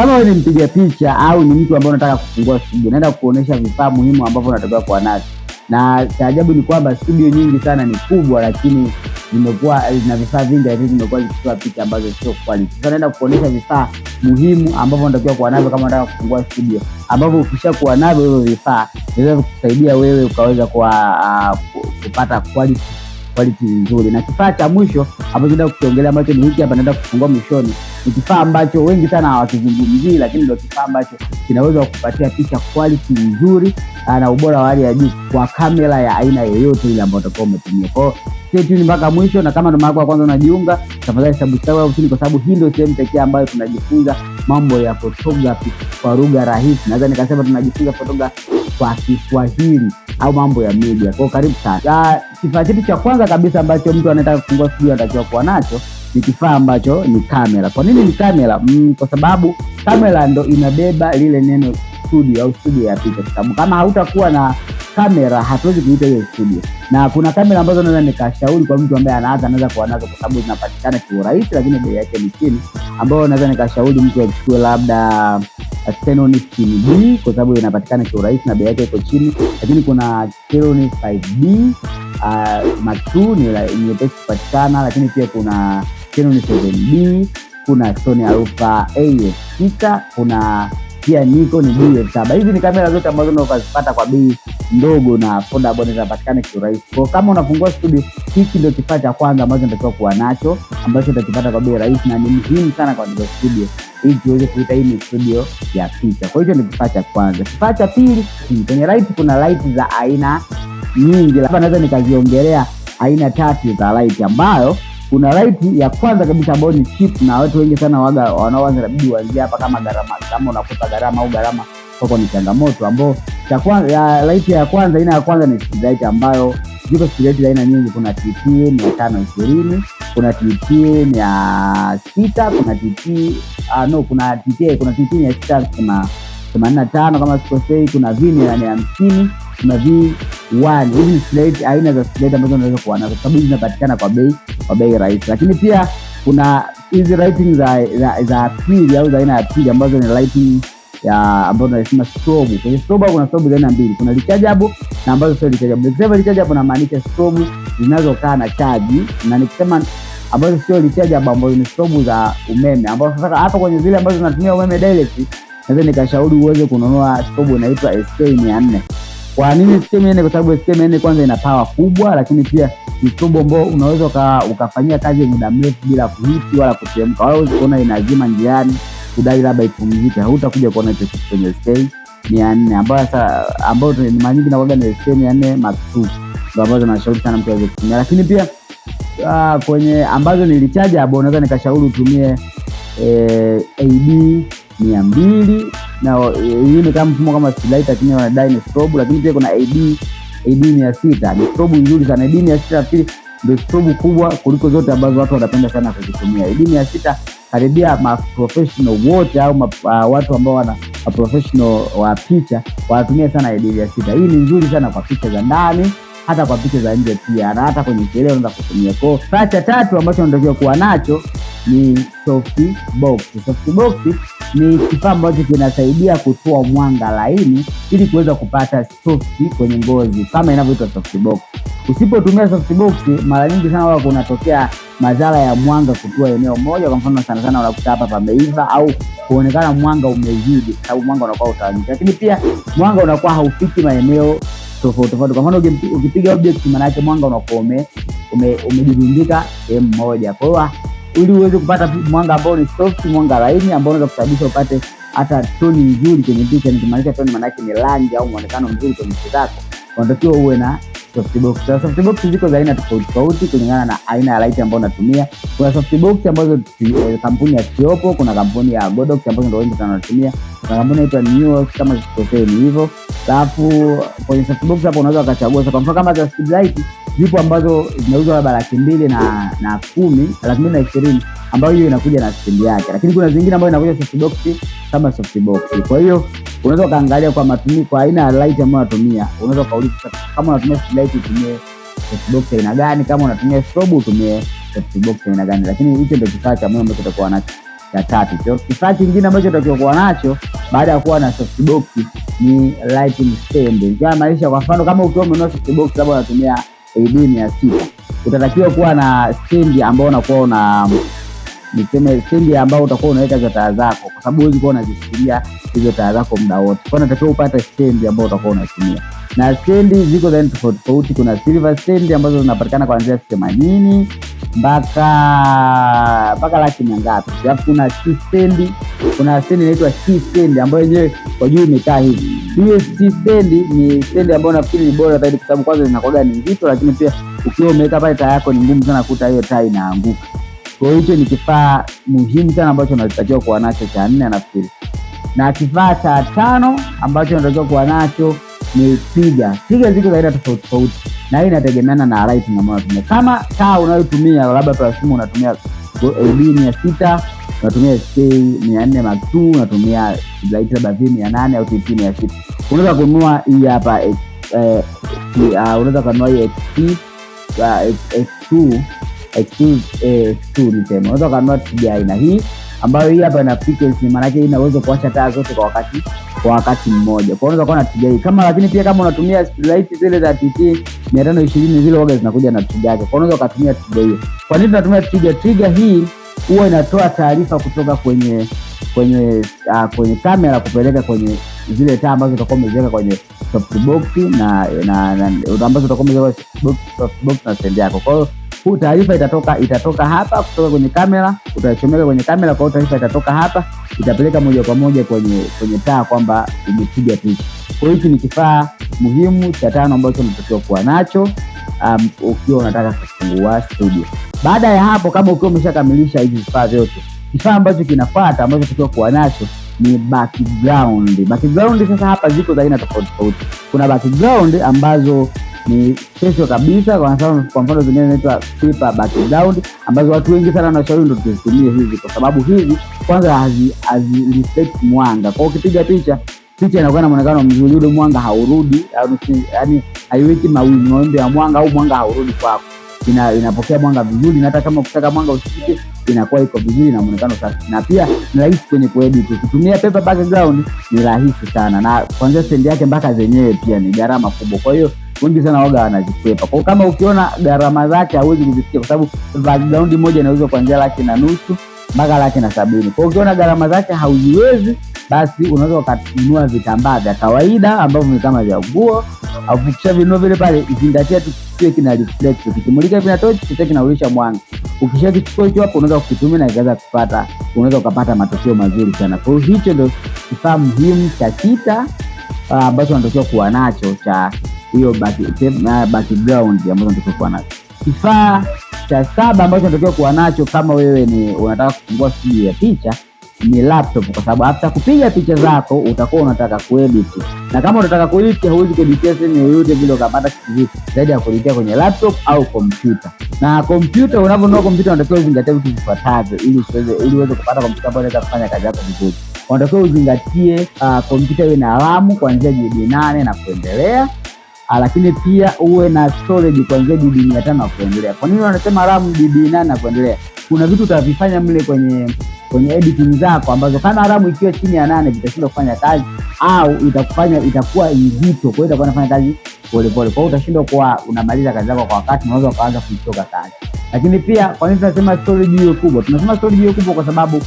kama wewe ni mpiga picha au ni mtu ambaye unataka kufungua studio, naenda kuonesha vifaa muhimu ambavyo unatakiwa kuwa navyo. Na cha ajabu ni kwamba studio nyingi sana ni kubwa, lakini zimekuwa na vifaa vingi, lakini zimekuwa zikitoa picha ambazo sio quality. Sasa naenda kuonesha vifaa muhimu ambavyo unatakiwa kuwa navyo kama unataka kufungua studio, ambavyo ukishakuwa navyo hivyo vifaa vinaweza kukusaidia wewe ukaweza kupata quality nzuri. Na kifaa cha mwisho ambacho naenda kukiongelea ambacho ni hiki hapa, naenda kufungua mwishoni, ni kifaa ambacho wengi sana hawakizungumzii, lakini ndio kifaa ambacho kinaweza kukupatia picha quality nzuri na ubora wa hali ya juu kwa kamera ya aina yoyote ile ambayo utakuwa umetumia. Kwa hiyo stay tuned mpaka mwisho, na kama ndo mara ya kwanza unajiunga, tafadhali subscribe hapo chini, kwa sababu hii ndio sehemu pekee ambayo tunajifunza mambo ya photography kwa lugha rahisi. Naweza nikasema tunajifunza photography kwa Kiswahili au mambo ya media. Kwa karibu sana. Kifaa chetu cha kwanza kabisa ambacho mtu anataka kufungua studio anatakiwa kuwa nacho ni kifaa ambacho ni kamera. Kwa nini ni kamera? Kwa sababu kamera ndo inabeba lile neno studio au studio ya picha. Kwa sababu kama hautakuwa na kamera hatuwezi kuita hiyo studio. Na kuna kamera ambazo naweza nikashauri kwa mtu ambaye anaweza kuwa nazo, kwa sababu zinapatikana kwa urahisi lakini bei yake ni chini, ambao naweza nikashauri mtu achukue labda Canon 10D kwa sababu inapatikana kwa urahisi na bei yake iko chini. Lakini kuna Canon 5D Mark II ni nyepesi kupatikana, lakini pia kuna Canon 7D, kuna Sony Alpha AF6, kuna pia Nikon D7. Hizi ni kamera zote ambazo unaweza kuzipata kwa bei ndogo na affordable, zinapatikana kwa urahisi. Kwa kama unafungua studio, hiki ndio kifaa cha kwanza ambacho unatakiwa kuwa nacho, ambacho utakipata kwa bei rahisi na ni muhimu sana kwa studio ili tuweze kuita hii ni studio ya picha. Kwa hiyo ndio kifaa cha kwanza. Kifaa cha pili, kwenye light kuna light za aina nyingi. Hapa naweza nikaziongelea aina 3 za light, ambayo kuna light ya kwanza kabisa ambayo ni cheap, na watu wengi sana wanaoanza inabidi waanzie hapa kama unakuta gharama au gharama kwako ni changamoto, ambao cha kwanza ya light ya kwanza, aina ya kwanza ni street light, ambayo ziko street light za aina nyingi. Kuna TT 520, kuna TT 600, kuna TT kuna TT 685 kama sikosei, kuna V850, kuna V1. Hizi ni street aina za street light ambazo unaweza kuwa nazo, sababu zinapatikana kwa bei rahisi. Lakini pia kuna hizi lighting za pili au za aina ya pili ambazo ni lighting ambayo tunasema strobe. Kwenye strobe kuna strobe za aina mbili, kuna rechargeable na ambazo sio rechargeable. Nikisema rechargeable namaanisha strobe zinazokaa na chaji, na nikisema ambazo sio rechargeable ambazo ni strobe za umeme, ambazo sasa hapa kwenye zile ambazo zinatumia umeme direct, naweza nikashauri uweze kununua strobe inaitwa SK400. Kwa nini SK400? Kwa sababu SK400 kwanza ina power kubwa, lakini pia ni strobe ambayo unaweza ukafanyia kazi muda mrefu bila kuhiti wala kuchemka, wala usiona inazima njiani kudai labda ipumzike. Hautakuja kuona hicho kitu kwenye SK400, ambayo ni mara nyingi nakuwa ni SK400 Mark II, ndio ambazo nashauri sana mtu aweze kutumia. Lakini pia kwenye ambazo ni rechargeable, unaweza nikashauri utumie AD 200, na hii ni kama mfumo kama streetlight, lakini wanadai ni strobe. Lakini pia kuna AD 600, ni strobe nzuri sana. AD 600 nafikiri ndio strobe kubwa kuliko zote ambazo watu wanapenda sana kuzitumia. AD 600 karibia professional wote au watu ambao wana professional wa picha wanatumia sana AD 600. Hii ni nzuri sana kwa picha za ndani, hata kwa picha za nje pia, na hata kwenye sherehe unaweza kutumia. Kwa kifaa cha tatu ambacho unatakiwa kuwa nacho ni softbox. Softbox ni kifaa ambacho kinasaidia kutoa mwanga laini ili kuweza kupata soft kwenye ngozi kama inavyoitwa softbox. Usipotumia softbox, mara nyingi sana huwa kunatokea madhara ya mwanga kutua eneo moja. Kwa mfano sana unakuta hapa pameiva au kuonekana mwanga umezidi, kwa sababu mwanga unakuwa utawanyika. Lakini pia mwanga unakuwa haufiki maeneo tofauti. Kwa mfano ukipiga object, maana yake mwanga unakuwa umejirundika sehemu moja. Kwa hiyo ili uweze kupata mwanga ambao ni soft, mwanga laini ambao unaweza kusababisha upate hata toni nzuri kwenye picha, nikimaanisha toni maana yake ni rangi au muonekano mzuri kwenye picha zako, unatakiwa uwe na softbox. Softbox ziko za aina tofauti kulingana na aina ya light ambayo unatumia. Kuna softbox ambazo kampuni ya Tiopo, kuna kampuni ya Godox ambazo ndio wengi sana wanatumia, kuna kampuni inaitwa Neos kama sikosei ni hivyo. Alafu kwenye softbox hapo unaweza ukachagua. Kwa mfano kama za streetlight zipo ambazo zinauzwa labda 210,000 na 220,000, ambayo hiyo inakuja na stand yake. Lakini kuna zingine ambazo inakuja softbox kama softbox. Kwa hiyo unaweza kaangalia kwa matumizi, kwa aina ya light ambayo unatumia. Unaweza kauliza kama unatumia streetlight utumie softbox aina gani, kama unatumia strobe utumie softbox aina gani. Lakini hicho ndio kifaa cha muhimu ambacho tutakuwa nacho. cha tatu. Kwa kifaa kingine ambacho unatakiwa kuwa nacho baada ya kuwa na softbox ni lighting stand. Inamaanisha kwa mfano kama ukiwa umenunua softbox labda unatumia AD600, utatakiwa kuwa na stand ambao unakuwa una niseme stendi ambao utakuwa unaweka hizo taa zako, kwa sababu huwezi kuwa unazishikilia hizo taa zako muda wote. Kwa hiyo unatakiwa upate stendi ambao utakuwa unatumia, na stendi ziko za tofauti tofauti. Kuna silver stendi ambazo zinapatikana kuanzia 80 mpaka laki na ngapi. Alafu kuna C stendi, kuna stendi inaitwa C stendi ambayo yenyewe kwa juu imekaa hivi. Hiyo C stendi ni stendi ambayo nafikiri ni bora zaidi, kwa sababu kwanza zinakuwa ni nzito, lakini pia ukiwa umeweka pale taa yako ni ngumu sana kuta hiyo taa inaanguka. Kwa hiyo hicho ni kifaa muhimu sana ambacho unatakiwa kuwa nacho cha 4 nafikiri. Na kifaa cha 5 ambacho unatakiwa kuwa nacho ni trigger. Trigger ziko za aina tofauti tofauti na hii inategemeana na lighting ambayo unatumia. Kama taa unayotumia labda kwa simu unatumia AD600, unatumia SK400 Mark II, unatumia light labda V800 au TT600, unaweza kununua hii hapa unaweza kununua hii X2 nisema. Unaweza kununua trigger aina hii ambayo hii hapa ina frequency, maana yake ina uwezo kuwasha taa zote kwa wakati mmoja. Kwa hiyo unaweza kuwa na trigger hii kama, lakini pia kama unatumia light zile za TT 520 zile waga zinakuja na trigger yake. Kwa hiyo unaweza kutumia trigger hiyo. Kwa nini tunatumia trigger? Trigger hii huwa inatoa taarifa kutoka kwenye kamera kupeleka kwenye zile taa ambazo utakuwa umeziweka kwenye softbox na ambazo utakuwa umeziweka softbox na stand yako. Kwa hiyo huu taarifa itatoka hapa kutoka kwenye kamera, utachomeka kwenye kamera. Kwa hiyo taarifa itatoka hapa, itapeleka moja kwa moja kwenye taa kwamba imepiga picha. Kwa hiyo hiki ni kifaa muhimu cha 5 ambacho unatakiwa kuwa nacho ukiwa unataka kufungua studio. Baada ya hapo, kama ukiwa umeshakamilisha hizi vifaa vyote, kifaa ambacho kinafuata ambacho unatakiwa kuwa nacho ni background. Background sasa hapa ziko za aina tofauti tofauti. Kuna background ambazo ni special kabisa, kwa mfano zingine zinaitwa paper background ambazo watu wengi sana wanashauri ndio tuzitumie hizi, kwa sababu hizi kwanza hazi reflect mwanga. Kwa hiyo ukipiga picha inakuwa na muonekano mzuri, ule mwanga haurudi, yaani haiweki mawimbi ya mwanga au mwanga haurudi kwako. Inapokea mwanga vizuri, na hata kama ukitaka mwanga usipite inakuwa iko vizuri na muonekano safi. Na pia ni rahisi kwenye kuedit. Ukitumia paper background ni rahisi sana, na kuanzia stand yake mpaka zenyewe pia ni gharama kubwa. Kwa hiyo wengi sana waga wanazikwepa. Kwa kama ukiona gharama zake hauwezi kuzifikia, kwa sababu background moja inaweza kuanzia 1,500,000 mpaka 1,70,000. Kwa ukiona gharama zake hauziwezi, basi unaweza ukanunua vitambaa vya kawaida ambavyo ni kama vya nguo, au ukisha vinunua vile pale, izingatia tu kitu kina reflect, ukimulika vina torch kitu kinaulisha mwanga. Ukishakichukua hicho hapo unaweza kukitumia na unaweza ukapata matokeo mazuri sana. Kwa hiyo hicho ndio kifaa muhimu cha 6 ambacho unatakiwa kuwa nacho cha hiyo background ambazo unatakiwa kuwa nacho. Kifaa cha 7 ambacho unatakiwa kuwa nacho kama wewe ni unataka kufungua studio ya picha ni laptop, kwa sababu hata kupiga picha zako utakuwa unataka kuedit, na kama unataka kuedit hauwezi kuedit sehemu yoyote vile ukapata kitu zaidi ya kuedit kwenye laptop au kompyuta. Na kompyuta, unaponunua kompyuta unatakiwa uzingatie vitu vifuatavyo ili uweze kupata kompyuta ambayo inaweza kufanya kazi yako vizuri. Unatakiwa uzingatie kompyuta iwe na RAM kuanzia GB 8 na kuendelea. Lakini pia uwe na storage kuanzia GB 500 na kuendelea. Kwa nini wanasema RAM GB 8 na kuendelea? Kuna vitu utavifanya mle kwenye editing zako ambazo kama RAM ikiwa chini ya 8 vitashindwa kufanya kazi, au itakuwa nzito, kwa hiyo itakuwa inafanya kazi pole pole. Kwa hiyo utashindwa kuwa unamaliza kazi yako kwa wakati, unaweza kuanza kuchoka kazi. Lakini pia kwa nini tunasema storage iwe kubwa? Tunasema storage iwe kubwa kwa sababu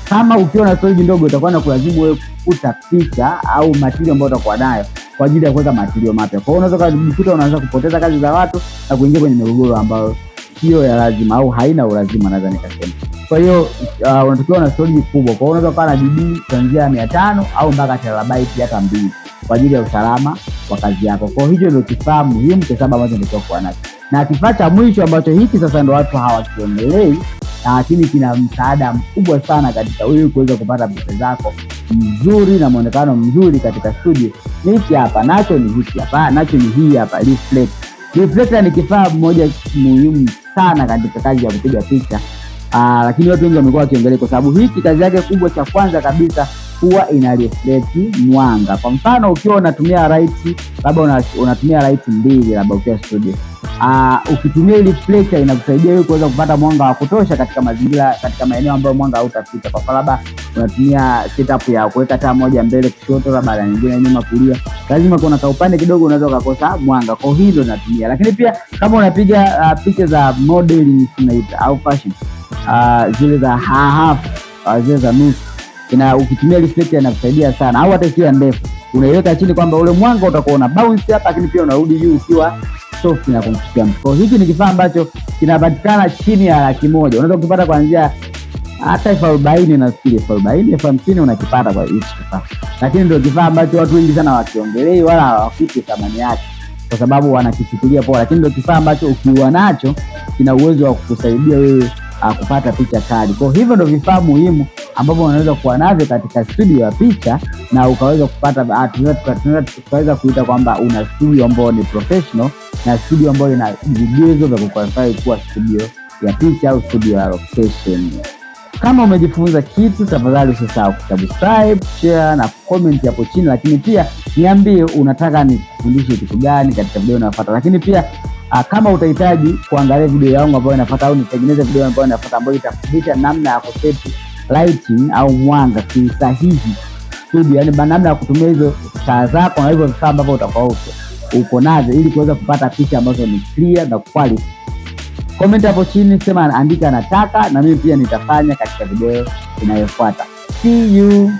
kama ukiwa na storage ndogo itakuwa na kulazimu wewe kufuta picha au material ambayo utakuwa nayo kwa ajili ya kuweka material mapya. Kwa hiyo unaweza kujikuta unaanza kupoteza kazi za watu na kuingia kwenye migogoro ambayo sio ya lazima au haina ulazima, naweza nikasema. Kwa hiyo unatakiwa na storage kubwa. Kwa hiyo unaweza kuwa na GB kuanzia 500 au mpaka terabyte hata 2 kwa ajili ya usalama wa kazi yako. Kwa hiyo hicho ndio kifaa muhimu cha 7 ambacho unatakiwa kuwa nacho. Na kifaa cha mwisho ambacho hiki sasa ndio watu hawakiongelei, lakini kina msaada mkubwa sana katika wewe kuweza kupata picha zako mzuri na muonekano mzuri katika studio, ni hiki hapa. Nacho ni hii hapa reflect. Reflector ni kifaa moja muhimu sana katika kazi ya kupiga picha, lakini watu wengi wamekuwa wakiongelea kwa sababu hiki kazi yake kubwa cha kwanza kabisa huwa ina reflect mwanga. Kwa mfano ukiwa unatumia light, labda unatumia light mbili labda ukiwa studio, ukitumia reflector inakusaidia wewe kuweza kupata mwanga wa kutosha katika mazingira, katika maeneo ambayo mwanga hautafika. Kwa sababu labda unatumia setup ya kuweka taa moja mbele kushoto, labda na nyingine nyuma kulia, lazima kuna kaupande kidogo unaweza kukosa mwanga. Kwa hiyo ndio natumia. Lakini pia kama unapiga picha za modeling tunaita au fashion, zile za half, zile za nusu, ukitumia reflector inakusaidia sana. Au hata ikiwa ndefu unaiweka chini kwamba ule mwanga utakuwa una bounce hapa, lakini pia unarudi juu ukiwa soft na kumfikia mtu. Kwa hiki ni kifaa ambacho kinapatikana chini ya $100,000. Unaweza kupata kuanzia hata $40,000, nafikiri $40,000, $50,000 unakipata kwa hicho kifaa. Lakini ndio kifaa ambacho watu wengi sana wakiongelei wala hawafiki thamani yake kwa sababu wanakichukulia poa, lakini ndio kifaa ambacho ukiwa nacho kina uwezo wa kukusaidia wewe kupata picha kali. Kwa hivyo ndio vifaa muhimu ambavyo unaweza kuwa navyo katika studio ya picha na ukaweza kupata, tunaweza kuita kwamba una studio ambayo ni professional na studio ambayo ina vigezo vya kuqualify kuwa studio ya picha au studio ya location. Kama umejifunza kitu, tafadhali usisahau kusubscribe, share na comment hapo chini, lakini pia niambie unataka nikufundishe kitu gani katika video inayofuata. Lakini pia kama utahitaji kuangalia video yangu ambayo inafuata au nitengeneze video ambayo inafuata ambayo itafundisha namna ya kuset lighting au mwanga kisahihi studio, yani namna ya kutumia hizo taa zako na hivyo vifaa ambavyo utakuwa uko nazo ili kuweza kupata picha ambazo ni clear na quality, comment hapo chini, sema andika nataka, na mimi pia nitafanya katika video inayofuata. See you.